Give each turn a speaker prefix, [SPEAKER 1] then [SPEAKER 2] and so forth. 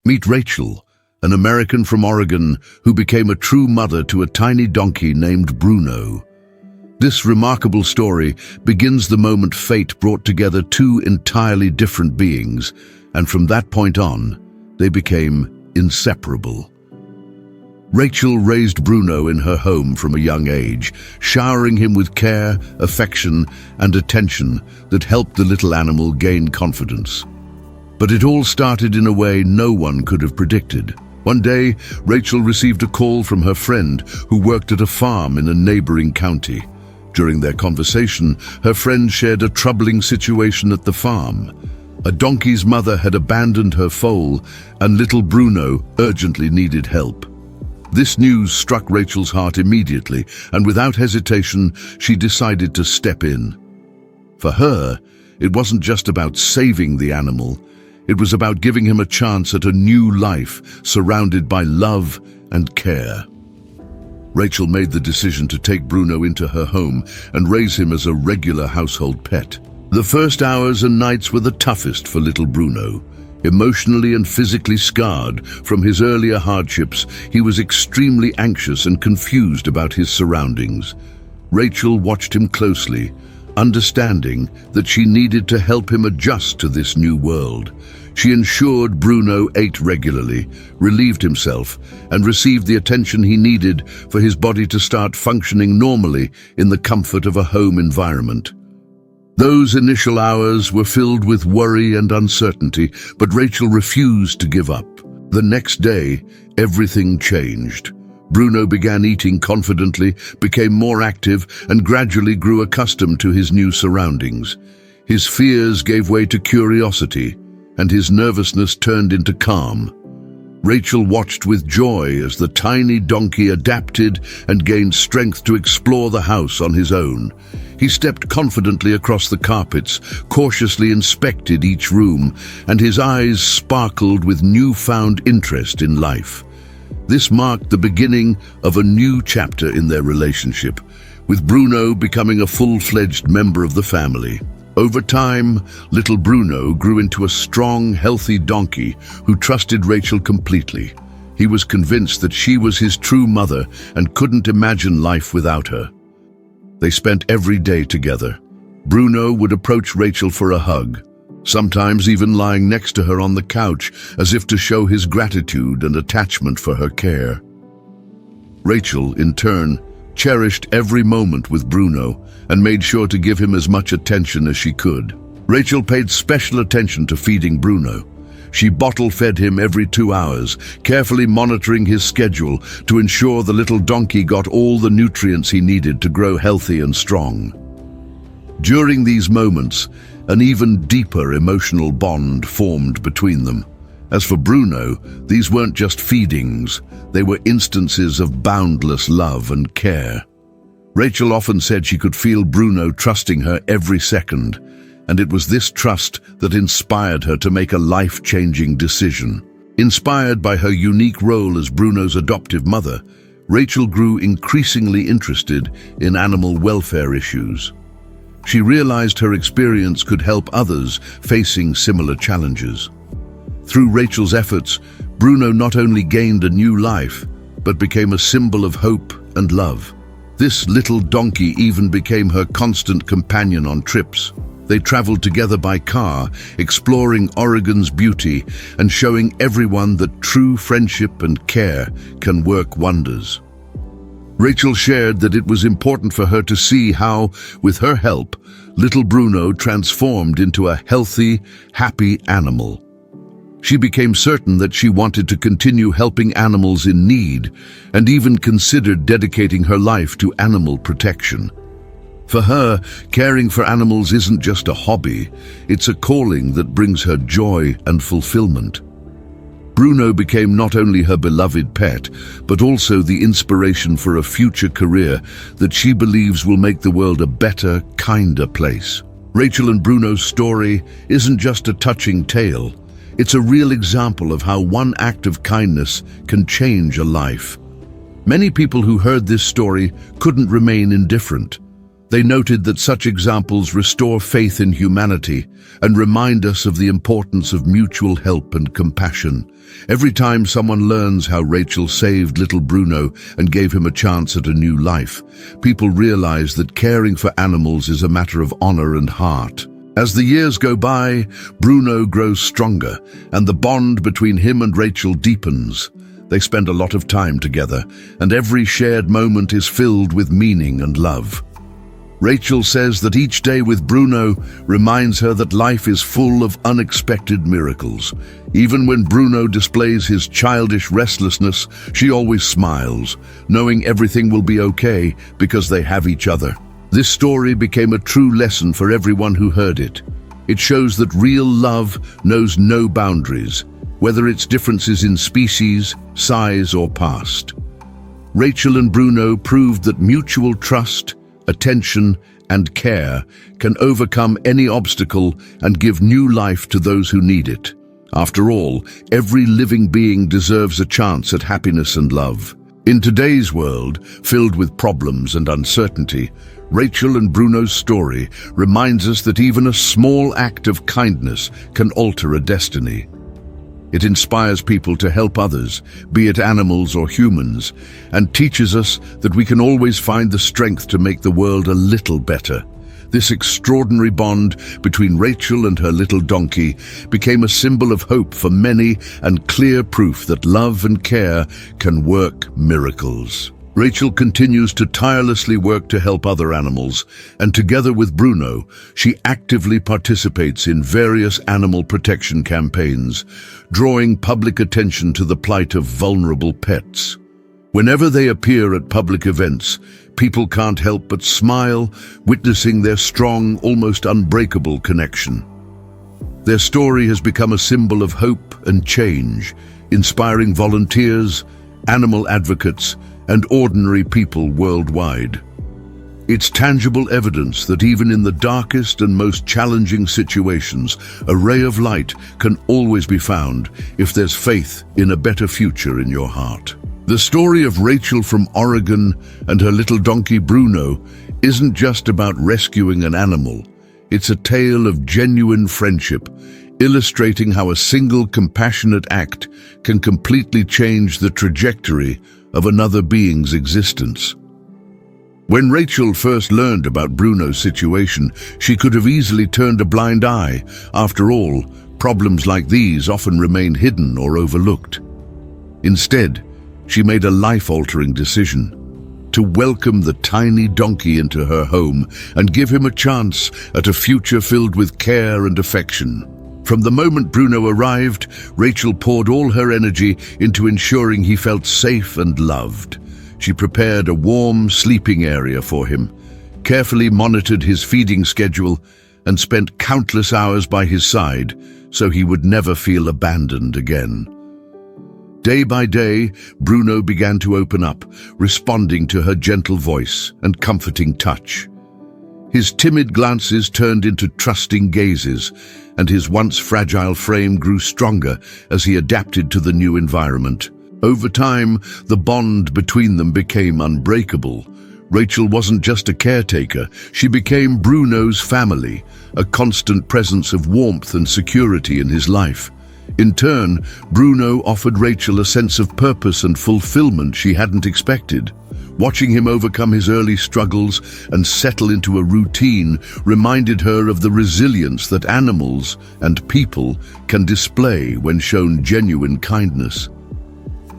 [SPEAKER 1] Meet Rachel, an American from Oregon who became a true mother to a tiny donkey named Bruno. This remarkable story begins the moment fate brought together two entirely different beings, and from that point on, they became inseparable. Rachel raised Bruno in her home from a young age, showering him with care, affection, and attention that helped the little animal gain confidence. But it all started in a way no one could have predicted. One day, Rachel received a call from her friend who worked at a farm in a neighboring county. During their conversation, her friend shared a troubling situation at the farm. A donkey's mother had abandoned her foal, and little Bruno urgently needed help. This news struck Rachel's heart immediately, and without hesitation, she decided to step in. For her, it wasn't just about saving the animal. It was about giving him a chance at a new life, surrounded by love and care. Rachel made the decision to take Bruno into her home and raise him as a regular household pet. The first hours and nights were the toughest for little Bruno. Emotionally and physically scarred from his earlier hardships, he was extremely anxious and confused about his surroundings. Rachel watched him closely, understanding that she needed to help him adjust to this new world. She ensured Bruno ate regularly, relieved himself, and received the attention he needed for his body to start functioning normally in the comfort of a home environment. Those initial hours were filled with worry and uncertainty, but Rachel refused to give up. The next day, everything changed. Bruno began eating confidently, became more active, and gradually grew accustomed to his new surroundings. His fears gave way to curiosity, and his nervousness turned into calm. Rachel watched with joy as the tiny donkey adapted and gained strength to explore the house on his own. He stepped confidently across the carpets, cautiously inspected each room, and his eyes sparkled with newfound interest in life. This marked the beginning of a new chapter in their relationship, with Bruno becoming a full-fledged member of the family. Over time, little Bruno grew into a strong, healthy donkey who trusted Rachel completely. He was convinced that she was his true mother and couldn't imagine life without her. They spent every day together. Bruno would approach Rachel for a hug, sometimes even lying next to her on the couch as if to show his gratitude and attachment for her care. Rachel, in turn, cherished every moment with Bruno and made sure to give him as much attention as she could. Rachel paid special attention to feeding Bruno. She bottle-fed him every 2 hours, carefully monitoring his schedule to ensure the little donkey got all the nutrients he needed to grow healthy and strong. During these moments, an even deeper emotional bond formed between them. As for Bruno, these weren't just feedings, they were instances of boundless love and care. Rachel often said she could feel Bruno trusting her every second, and it was this trust that inspired her to make a life-changing decision. Inspired by her unique role as Bruno's adoptive mother, Rachel grew increasingly interested in animal welfare issues. She realized her experience could help others facing similar challenges. Through Rachel's efforts, Bruno not only gained a new life, but became a symbol of hope and love. This little donkey even became her constant companion on trips. They traveled together by car, exploring Oregon's beauty and showing everyone that true friendship and care can work wonders. Rachel shared that it was important for her to see how, with her help, little Bruno transformed into a healthy, happy animal. She became certain that she wanted to continue helping animals in need and even considered dedicating her life to animal protection. For her, caring for animals isn't just a hobby, it's a calling that brings her joy and fulfillment. Bruno became not only her beloved pet, but also the inspiration for a future career that she believes will make the world a better, kinder place. Rachel and Bruno's story isn't just a touching tale. It's a real example of how one act of kindness can change a life. Many people who heard this story couldn't remain indifferent. They noted that such examples restore faith in humanity and remind us of the importance of mutual help and compassion. Every time someone learns how Rachel saved little Bruno and gave him a chance at a new life, people realize that caring for animals is a matter of honor and heart. As the years go by, Bruno grows stronger, and the bond between him and Rachel deepens. They spend a lot of time together, and every shared moment is filled with meaning and love. Rachel says that each day with Bruno reminds her that life is full of unexpected miracles. Even when Bruno displays his childish restlessness, she always smiles, knowing everything will be okay because they have each other. This story became a true lesson for everyone who heard it. It shows that real love knows no boundaries, whether it's differences in species, size, or past. Rachel and Bruno proved that mutual trust, attention, and care can overcome any obstacle and give new life to those who need it. After all, every living being deserves a chance at happiness and love. In today's world, filled with problems and uncertainty, Rachel and Bruno's story reminds us that even a small act of kindness can alter a destiny. It inspires people to help others, be it animals or humans, and teaches us that we can always find the strength to make the world a little better. This extraordinary bond between Rachel and her little donkey became a symbol of hope for many and clear proof that love and care can work miracles. Rachel continues to tirelessly work to help other animals, and together with Bruno, she actively participates in various animal protection campaigns, drawing public attention to the plight of vulnerable pets. Whenever they appear at public events, people can't help but smile, witnessing their strong, almost unbreakable connection. Their story has become a symbol of hope and change, inspiring volunteers, animal advocates, and ordinary people worldwide. It's tangible evidence that even in the darkest and most challenging situations, a ray of light can always be found if there's faith in a better future in your heart. The story of Rachel from Oregon and her little donkey Bruno isn't just about rescuing an animal. It's a tale of genuine friendship, illustrating how a single compassionate act can completely change the trajectory of another being's existence. When Rachel first learned about Bruno's situation, she could have easily turned a blind eye. After all, problems like these often remain hidden or overlooked. Instead, she made a life-altering decision to welcome the tiny donkey into her home and give him a chance at a future filled with care and affection. From the moment Bruno arrived, Rachel poured all her energy into ensuring he felt safe and loved. She prepared a warm sleeping area for him, carefully monitored his feeding schedule, and spent countless hours by his side so he would never feel abandoned again. Day by day, Bruno began to open up, responding to her gentle voice and comforting touch. His timid glances turned into trusting gazes, and his once fragile frame grew stronger as he adapted to the new environment. Over time, the bond between them became unbreakable. Rachel wasn't just a caretaker, she became Bruno's family, a constant presence of warmth and security in his life. In turn, Bruno offered Rachel a sense of purpose and fulfillment she hadn't expected. Watching him overcome his early struggles and settle into a routine reminded her of the resilience that animals and people can display when shown genuine kindness.